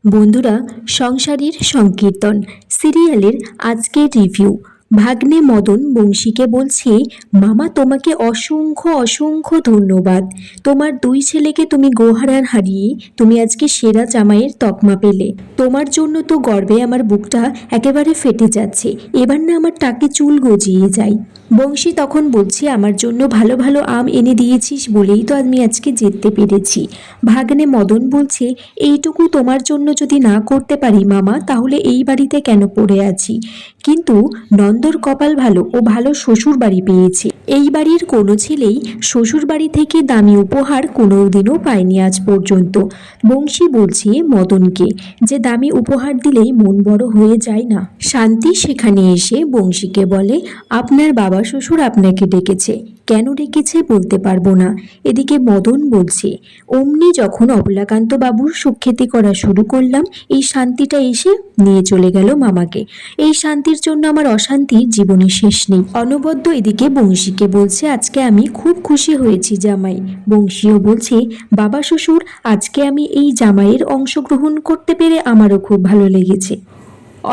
বন্ধুরা, সংসারীর সংকীর্তন সিরিয়ালের আজকের রিভিউ। ভাগ্নে মদন বংশীকে বলছে, মামা তোমাকে অসংখ্য অসংখ্য ধন্যবাদ। তোমার দুই ছেলেকে তুমি গোহারার হারিয়ে তুমি আজকে সেরা জামাইয়ের তকমা পেলে। তোমার জন্য তো গর্বে আমার বুকটা একেবারে ফেটে যাচ্ছে। এবার না আমার টাকে চুল গজিয়ে যায়। বংশী তখন বলছে, আমার জন্য ভালো ভালো আম এনে দিয়েছিস বলেই তো আমি আজকে জিততে পেরেছি। ভাগ্নে মদন বলছে, এইটুকু তোমার জন্য যদি না করতে পারি মামা, তাহলে এই বাড়িতে কেন পড়ে আছি। কিন্তু নন্দর কপাল ভালো, ও ভালো শ্বশুর বাড়ি পেয়েছে। এই বাড়ির কোনো ছেলেই শ্বশুর বাড়ি থেকে দামি উপহার কোনোদিনও পায়নি আজ পর্যন্ত। বংশী বলছে মদনকে যে দামি উপহার দিলেই মন বড় হয়ে যায় না। শান্তি সেখানে এসে বংশীকে বলে, আপনার বাবা শ্বশুর আপনাকে ডেকেছে। কেন ডেকেছে বলতে পারবো না। এদিকে মদন বলছে, অমনি যখন অবলাকান্ত বাবুর সুখ্যাতি করা শুরু করলাম, এই শান্তিটা এসে নিয়ে চলে গেল মামাকে। এই শান্তির জন্য আমার অশান্তির জীবনে শেষ নেই। অনবদ্য এদিকে বংশীকে বলছে, আজকে আমি খুব খুশি হয়েছি জামাই। বংশীও বলছে, বাবা শ্বশুর, আজকে আমি এই জামাইয়ের অংশগ্রহণ করতে পেরে আমারও খুব ভালো লেগেছে।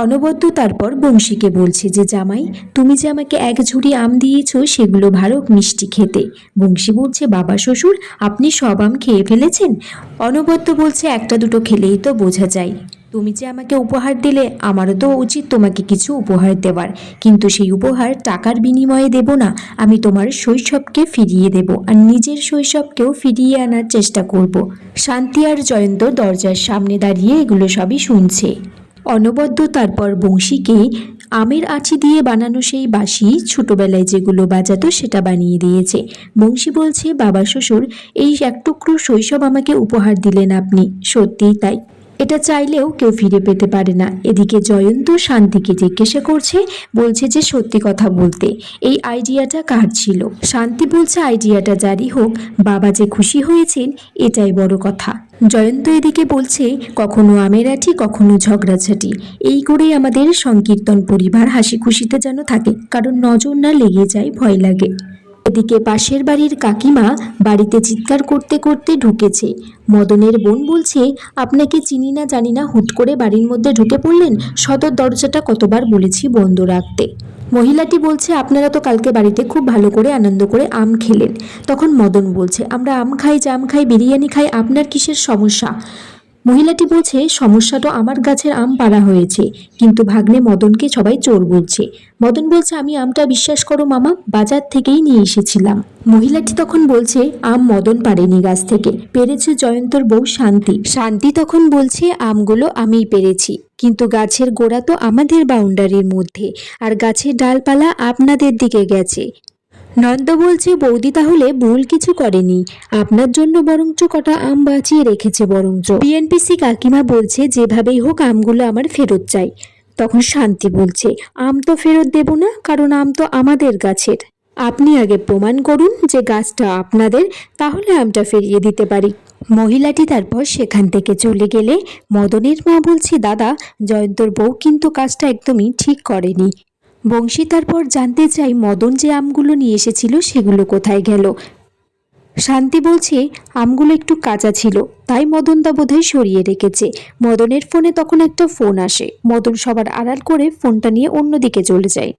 অনবদ্য তারপর বংশীকে বলছে যে, জামাই তুমি যে আমাকে এক ঝুড়ি আম দিয়েছ সেগুলো ভালো মিষ্টি খেতে। বংশী বলছে, বাবা শ্বশুর আপনি সব আম খেয়ে ফেলেছেন? অনবদ্য বলছে, একটা দুটো খেলেই তো বোঝা যায়। তুমি যে আমাকে উপহার দিলে, আমারও তো উচিত তোমাকে কিছু উপহার দেওয়ার, কিন্তু সেই উপহার টাকার বিনিময়ে দেব না। আমি তোমার শৈশবকে ফিরিয়ে দেব, আর নিজের শৈশবকেও ফিরিয়ে আনার চেষ্টা করব। শান্তি আর জয়ন্ত দরজার সামনে দাঁড়িয়ে এগুলো সবই শুনছে। অনবদ্য তারপর বংশীকে আমের আঁচি দিয়ে বানানো সেই বাঁশি ছোটবেলায় যেগুলো বাজাতো সেটা বানিয়ে দিয়েছে। বংশী বলছে, বাবা শ্বশুর, এই এক টুকরো শৈশব আমাকে উপহার দিলেন আপনি, সত্যিই তাই। এটা চাইলেও কেউ ফিরে পেতে পারে না। এদিকে জয়ন্ত শান্তিকে জিজ্ঞাসা করছে, বলছে যে সত্যি কথা বলতে এই আইডিয়াটা কার ছিল। শান্তি বলছে, আইডিয়াটা যারই হোক, বাবা যে খুশি হয়েছেন এটাই বড় কথা। জয়ন্ত এদিকে বলছে, কখনো আমের আঁটি কখনো ঝগড়াঝাটি, এই করেই আমাদের সংকীর্তন পরিবার হাসি খুশিতে যেন থাকে, কারণ নজর না লেগে যায়, ভয় লাগে। এদিকে পাশের বাড়ির কাকিমা বাড়িতে চিৎকার করতে করতে ঢুকেছে। মদনের বোন বলছে, আপনাকে চিনি না জানি না হুট করে বাড়ির মধ্যে ঢুকে পড়লেন। সদর দরজাটা কতবার বলেছি বন্ধ রাখতে। মহিলাটি বলছে, আপনারা তো কালকে বাড়িতে খুব ভালো করে আনন্দ করে আম খেলেন। তখন মদন বলছে, আমরা আম খাই, জাম খাই, বিরিয়ানি খাই, আপনার কিসের সমস্যা? মহিলাটি বলছে, সমস্যাটা আমার গাছের আম পাড়া হয়েছে, কিন্তু ভাগ্নে মদনকে সবাই চোর বলছে। মদন বলছে, আমি আমটা বিশ্বাস করো মামা, বাজার থেকেই নিয়ে এসেছিলাম। মহিলাটি তখন বলছে, আম মদন পারেনি গাছ থেকে, পেরেছে জয়ন্তর বউ শান্তি। শান্তি তখন বলছে, আমগুলো আমিই পেরেছি, কিন্তু গাছের গোড়া তো আমাদের বাউন্ডারির মধ্যে, আর গাছের ডালপালা আপনাদের দিকে গেছে। নন্দ বলছে, বৌদি তাহলে ভুল কিছু করেনি, আপনার জন্য বরঞ্চ কটা আম বাঁচিয়ে রেখেছে বরঞ্চ। বিএনপিসি কাকিমা বলছে, যেভাবেই হোক আমগুলো আমার ফেরত চাই। তখন শান্তি বলছে, আম তো ফেরত দেব না, কারণ আম তো আমাদের গাছের। আপনি আগে প্রমাণ করুন যে গাছটা আপনাদের, তাহলে আমটা ফিরিয়ে দিতে পারি। মহিলাটি তারপর সেখান থেকে চলে গেলে মদনের মা বলছে, দাদা, জয়ন্তর বউ কিন্তু কাজটা একদমই ঠিক করেনি। বংশী তারপর জানতে চাই, মদন যে আমগুলো নিয়ে এসেছিল সেগুলো কোথায় গেল। শান্তি বলছে, আমগুলো একটু কাঁচা ছিল, তাই মদনদা বোধহয় সরিয়ে রেখেছে। মদনের ফোনে তখন একটা ফোন আসে। মদন সবার আড়াল করে ফোনটা নিয়ে অন্যদিকে চলে যায়।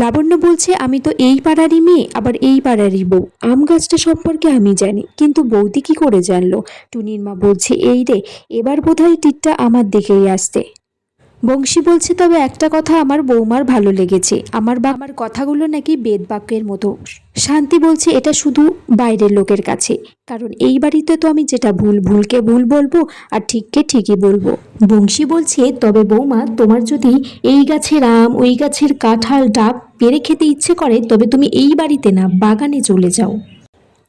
লাবণ্য বলছে, আমি তো এই পাড়ারই মেয়ে, আবার এই পাড়ারই বউ, আম গাছটা সম্পর্কে আমি জানি, কিন্তু বৌদি কি করে জানলো? টুনির মা বলছে, এই রে, এবার বোধহয় তীরটা আমার দিকেই আসতে। বংশী বলছে, তবে একটা কথা আমার বৌমার ভালো লেগেছে, আমার কথাগুলো নাকি বেদ বাক্যের মতো। শান্তি বলছে, এটা শুধু বাইরের লোকের কাছে, কারণ এই বাড়িতে তো আমি যেটা ভুল ভুলকে ভুল বলবো, আর ঠিককে ঠিকই বলবো। বংশী বলছে, তবে বৌমা, তোমার যদি এই গাছের আম ওই গাছের কাঁঠাল ডাব পেরে খেতে ইচ্ছে করে, তবে তুমি এই বাড়িতে না, বাগানে চলে যাও।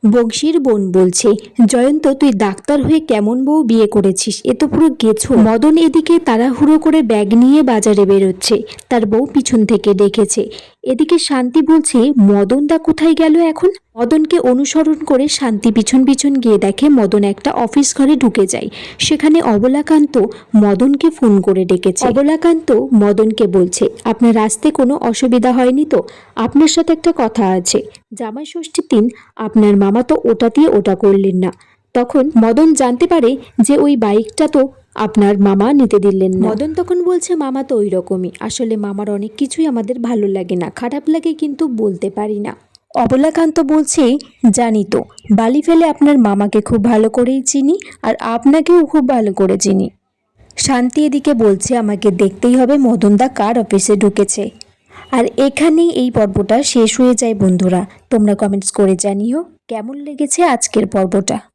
বংশীর বোন বলছে, জয়ন্ত, তুই ডাক্তার হয়ে কেমন বউ বিয়ে করেছিস, এ তো পুরো গেছো। মদন এদিকে তাড়াহুড়ো করে ব্যাগ নিয়ে বাজারে বেরোচ্ছে, তার বউ পিছন থেকে ডেকেছে। এদিকে শান্তি বলছে, মদনদা কোথায় গেল এখন? মদনকে অনুসরণ করে শান্তি পিছন পিছন গিয়ে দেখে মদন একটা অফিস ঘরে ঢুকে যায়। সেখানে অবলাকান্ত মদনকে ফোন করে ডেকেছে। অবলাকান্ত মদনকে বলছে, আপনার আসতে কোনো অসুবিধা হয়নি তো? আপনার সাথে একটা কথা আছে। জামাই ষষ্ঠীর দিন আপনার মামা তো ওটা দিয়ে ওটা করলেন না। তখন মদন জানতে পারে যে ওই বাইকটা তো আপনার মামা নিতে দিলেন না। মদন তখন বলছে মামা তো ওই রকমই, আসলে মামার অনেক কিছুই আমাদের ভালো লাগে না, খারাপ লাগে কিন্তু বলতে পারি না। অবলাকান্ত বলছে জানি তো, বালি ফেলে আপনার মামাকে খুব ভালো করেই চিনি, আর আপনাকেও খুব ভালো করে চিনি। শান্তি এদিকে বলছে আমাকে দেখতেই হবে মদনদা কার অফিসে ঢুকেছে। আর এখানেই এই পর্বটা শেষ হয়ে যায় বন্ধুরা। তোমরা কমেন্টস করে জানিও কেমন লেগেছে আজকের পর্বটা।